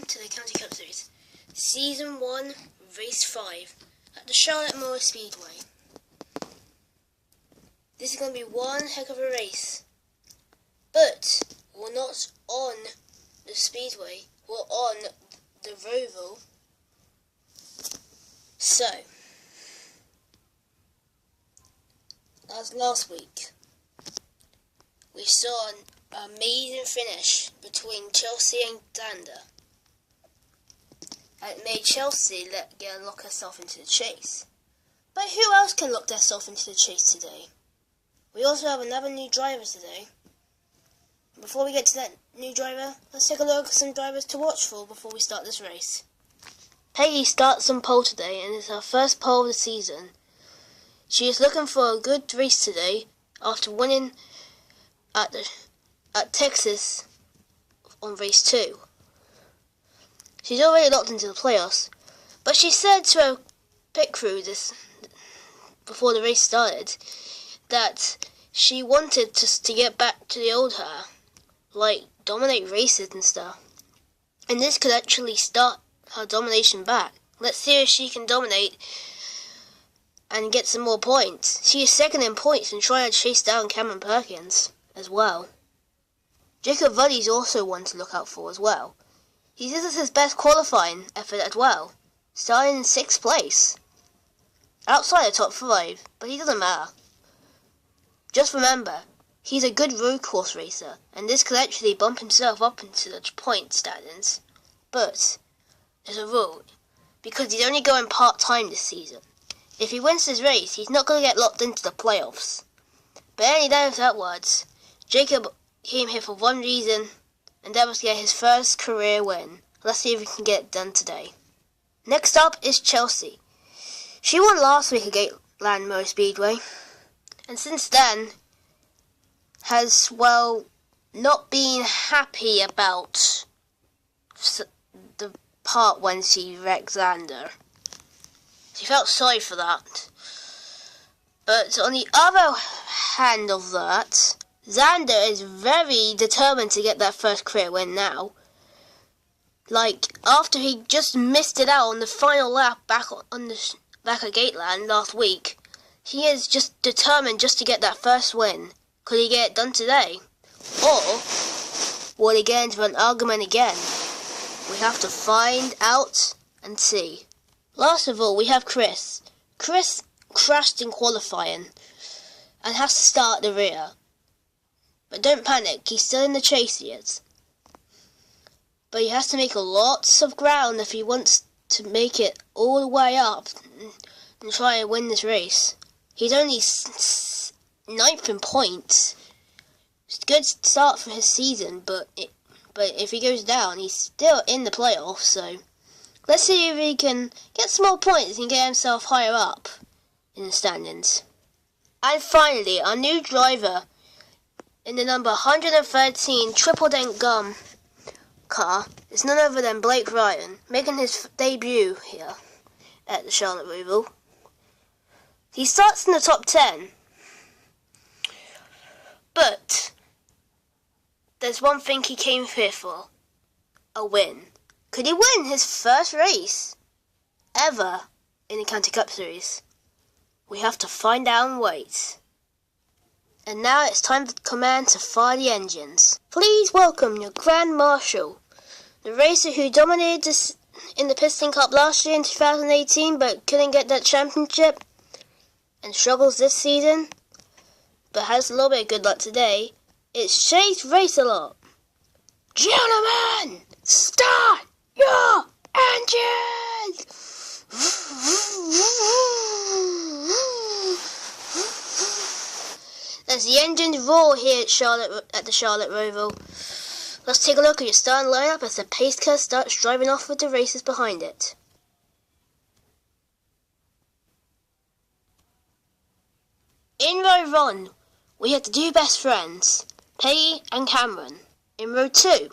to the County Cup Series, Season 1, Race 5, at the Charlotte Motor Speedway. This is going to be one heck of a race, but we're not on the Speedway, we're on the Roval. So, as last week, we saw an amazing finish between Chelsea and Xander. And it made Chelsea lock herself into the chase. But who else can lock themselves into the chase today? We also have another new driver today. Before we get to that new driver, let's take a look at some drivers to watch for before we start this race. Peggy starts on pole today and is her first pole of the season. She is looking for a good race today after winning at Texas on race 2. She's already locked into the playoffs, but she said to her pit crew before the race started that she wanted to get back to the old her, like dominate races and stuff. And this could actually start her domination back. Let's see if she can dominate and get some more points. She is second in points and trying to chase down Cameron Perkins as well. Jacob Ruddy's also one to look out for as well. This is his best qualifying effort as well, starting in 6th place. Outside the top 5, but he doesn't matter. Just remember, he's a good road course racer, and this could actually bump himself up into the point standings. But there's a rule, because he's only going part-time this season. If he wins this race, he's not going to get locked into the playoffs. But any day without words, Jacob came here for one reason, and that was to get his first career win. Let's see if we can get it done today. Next up is Chelsea. She won last week at Gateland Motor Speedway, and since then has, not been happy about the part when she wrecked Xander. She felt sorry for that. But on the other hand of that, Xander is very determined to get that first career win now. Like, after he just missed it out on the final lap back at Gateland last week, he is just determined just to get that first win. Could he get it done today? Or will he get into an argument again? We have to find out and see. Last of all, we have Chris. Chris crashed in qualifying and has to start at the rear. But don't panic, he's still in the chase yet. But he has to make lots of ground if he wants to make it all the way up and try and win this race. He's only 9th in points. It's a good start for his season, but if he goes down, he's still in the playoffs, so let's see if he can get some more points and get himself higher up in the standings. And finally, our new driver in the number 113 Triple Dent Gum car is none other than Blake Ryan, making his debut here at the Charlotte Roval. He starts in the top 10, but there's one thing he came here for: a win. Could he win his first race ever in the County Cup Series? We have to find out and wait. And now it's time for the command to fire the engines. Please welcome your Grand Marshal, the racer who dominated this in the Piston Cup last year in 2018 but couldn't get that championship and struggles this season but has a little bit of good luck today. It's Chase Race-A-Lot. Gentlemen, start your engines! As the engines roar here at the Charlotte Roval, let's take a look at your starting lineup as the pace car starts driving off with the racers behind it. In row 1, we have the two best friends, Peggy and Cameron. In row 2,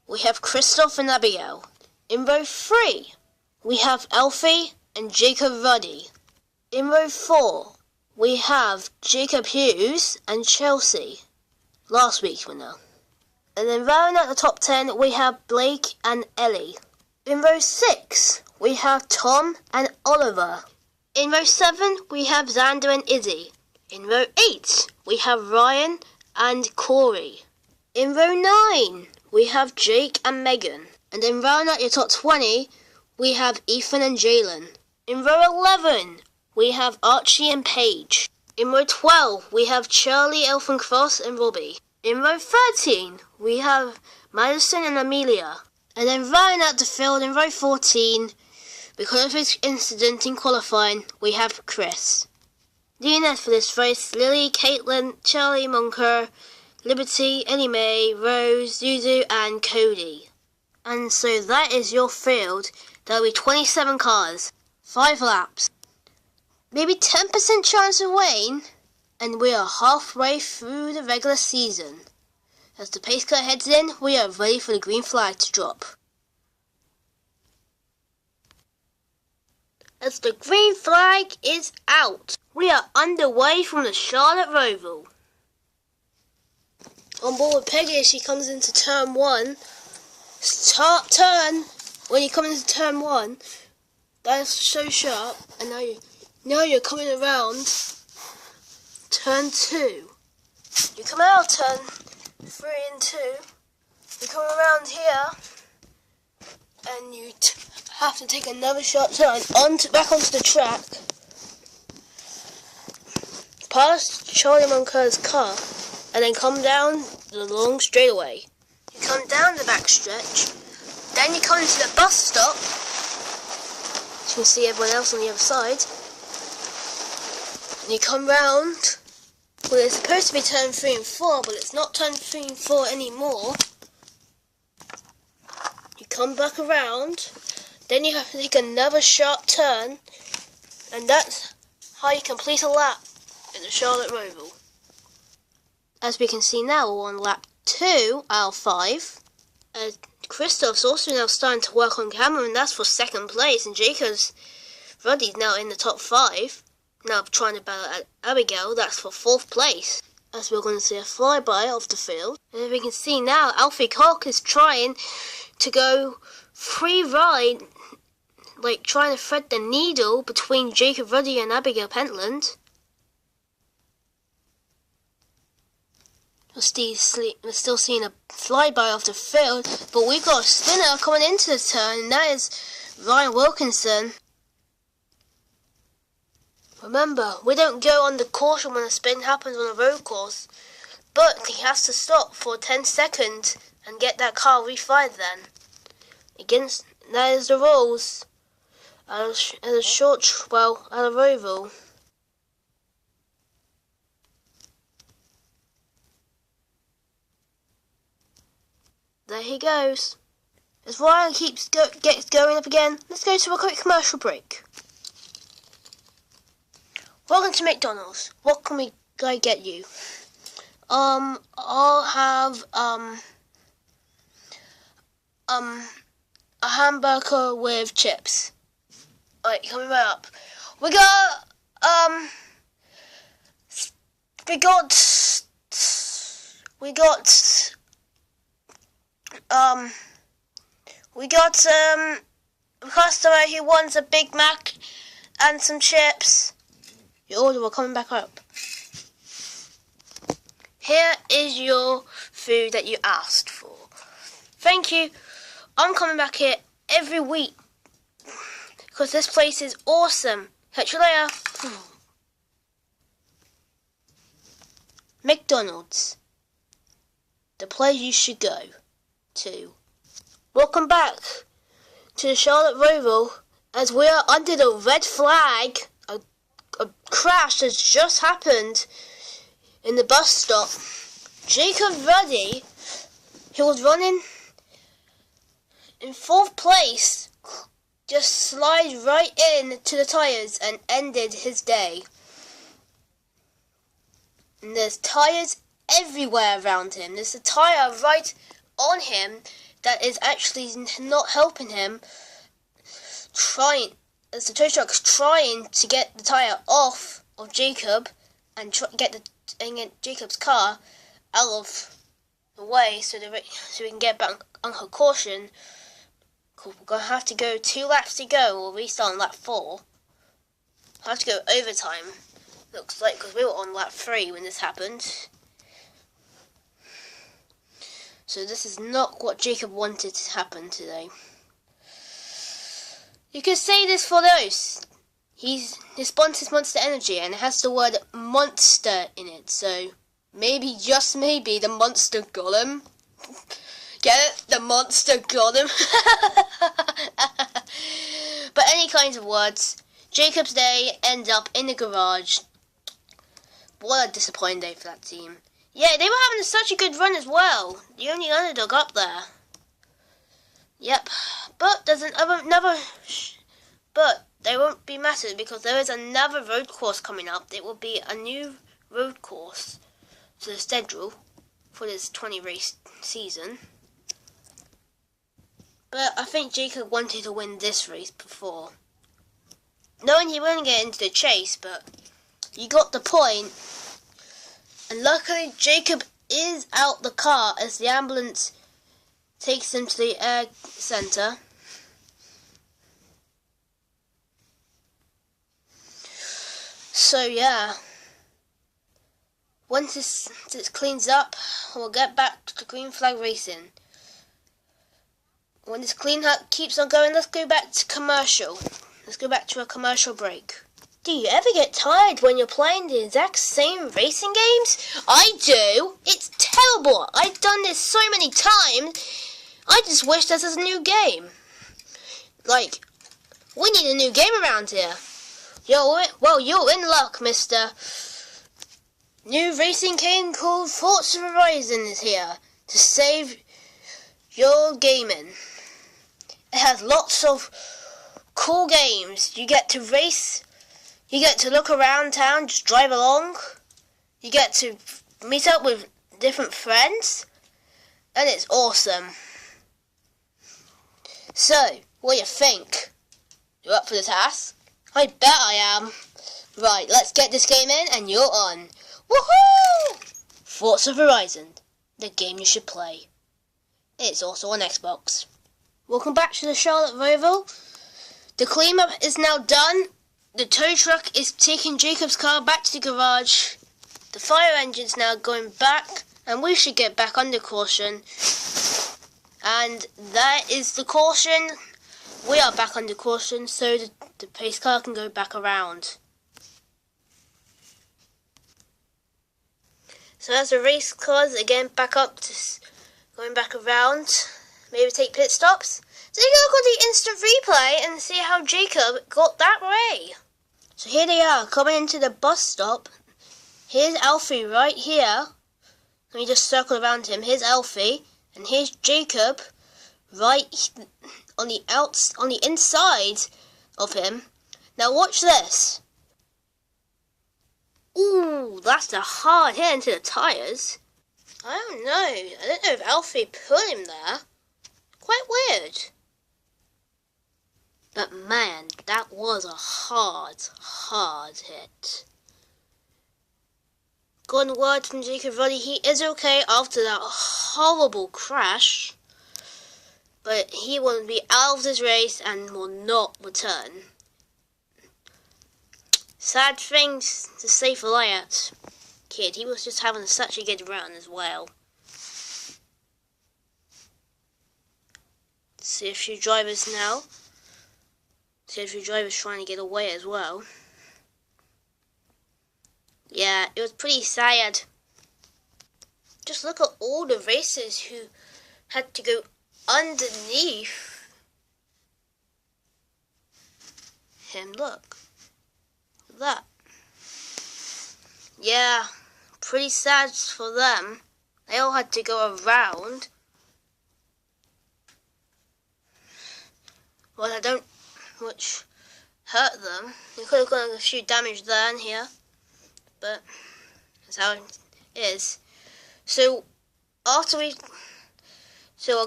we have Christoph and Abigail. In row 3, we have Alfie and Jacob Ruddy. In row 4, we have Jacob Hughes and Chelsea, last week's winner. And then rounding out the top 10, we have Blake and Ellie. In row 6, we have Tom and Oliver. In row 7, we have Xander and Izzy. In row 8, we have Ryan and Corey. In row 9, we have Jake and Megan. And then rounding out your top 20, we have Ethan and Jalen. In row 11, we have Archie and Paige. In row 12, we have Charlie, Elfin Cross and Robbie. In row 13, we have Madison and Amelia. And then rounding out the field in row 14, because of his incident in qualifying, we have Chris. DNS for this race: Lily, Caitlin, Charlie, Monker, Liberty, Ellie Mae, Rose, Zuzu and Cody. And so that is your field. There will be 27 cars, 5 laps, maybe 10% chance of rain, and we are halfway through the regular season. As the pace car heads in, we are ready for the green flag to drop. As the green flag is out, we are underway from the Charlotte Roval. On board with Peggy as she comes into turn 1. Start turn! When you come into turn 1, that's so sharp, and now you're coming around turn 2. You come out turn 3 and 2, you come around here, and you have to take another sharp turn back onto the track, past Charlie Monker's car, and then come down the long straightaway. You come down the back stretch, then you come into the bus stop. You can see everyone else on the other side. And you come round. Well, it's supposed to be turn 3 and 4, but it's not turn 3 and 4 anymore. You come back around, then you have to take another sharp turn, and that's how you complete a lap in the Charlotte Roval. As we can see now, we're on lap 2 out of 5. Christoph's also now starting to work on camera, and that's for 2nd place, and Jacob's Ruddy's now in the top 5. Now trying to battle at Abigail, that's for 4th place. As we're going to see a flyby of the field. And as we can see now, Alfie Cock is trying to go free ride, like trying to thread the needle between Jacob Ruddy and Abigail Pentland. We're still seeing a flyby of the field, but we've got a spinner coming into the turn, and that is Ryan Wilkinson. Remember, we don't go on the caution when a spin happens on a road course, but he has to stop for 10 seconds and get that car refired then. That is the rules at a Roval. There he goes. As Ryan gets going up again, let's go to a quick commercial break. Welcome to McDonald's. What can I get you? I'll have a hamburger with chips. Alright, coming right up. We got a customer who wants a Big Mac and some chips. Your order will come back up. Here is your food that you asked for. Thank you. I'm coming back here every week because this place is awesome. Catch you later. McDonald's, the place you should go to. Welcome back to the Charlotte Roval as we are under the red flag. A crash has just happened in the bus stop. Jacob Ruddy, who was running in 4th place, just slid right into the tyres and ended his day. And there's tyres everywhere around him. There's a tyre right on him that is actually not helping him. As the tow truck's trying to get the tyre off of Jacob and get Jacob's car out of away so we can get back on her caution. We're going to have to go 2 laps to go. We'll restart on lap 4. I'll have to go overtime. Looks like, because we were on lap 3 when this happened. So this is not what Jacob wanted to happen today. You could say this for those. His sponsor is Monster Energy and it has the word monster in it. So maybe, just maybe, the monster got him. Get it? The monster got him. But any kinds of words. Jacob's day ends up in the garage. What a disappointing day for that team. Yeah, they were having such a good run as well. The only underdog up there. Yep. But there's another... But they won't be mattered because there is another road course coming up. It will be a new road course to the schedule for this 20 race season. But I think Jacob wanted to win this race before. Knowing he wouldn't get into the chase, but you got the point. And luckily Jacob is out the car as the ambulance takes him to the air centre. So yeah, once this cleans up, we'll get back to green flag racing. When this clean up keeps on going, let's go back to commercial. Let's go back to a commercial break. Do you ever get tired when you're playing the exact same racing games? I do. It's terrible. I've done this so many times. I just wish this was a new game. Like, we need a new game around here. You're in luck, mister. New racing game called Forza Horizon is here to save your gaming. It has lots of cool games. You get to race, you get to look around town, just drive along, you get to meet up with different friends, and it's awesome. So, what do you think? You up for the task? I bet I am. Right, let's get this game in and you're on. Woohoo! Forza Horizon, the game you should play. It's also on Xbox. Welcome back to the Charlotte Roval. The cleanup is now done. The tow truck is taking Jacob's car back to the garage. The fire engine's now going back and we should get back under caution. And that is the caution. We are back under caution so the pace car can go back around. So as the race cars again back up to going back around, maybe take pit stops. So you can look at the instant replay and see how Jacob got that way. So here they are coming into the bus stop. Here's Alfie right here. Let me just circle around him. Here's Alfie and here's Jacob right on the inside of him. Now watch this. Ooh, that's a hard hit into the tyres. I don't know. I don't know if Alfie put him there. Quite weird. But man, that was a hard hit. Got word from Jacob Roddy. He is okay after that horrible crash. But he will be out of this race and will not return. Sad thing to say for that kid. He was just having such a good run as well. See a few drivers now. See a few drivers trying to get away as well. Yeah, it was pretty sad. Just look at all the racers who had to go underneath him. Look. That. Yeah, pretty sad for them. They all had to go around. Well, which hurt them. They could have got a few damage there and here, but that's how it is. So I'll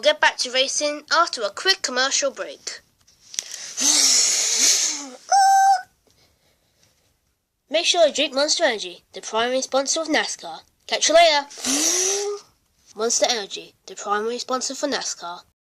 get back to racing after a quick commercial break. Make sure you drink Monster Energy, the primary sponsor of NASCAR. Catch you later. Monster Energy, the primary sponsor for NASCAR,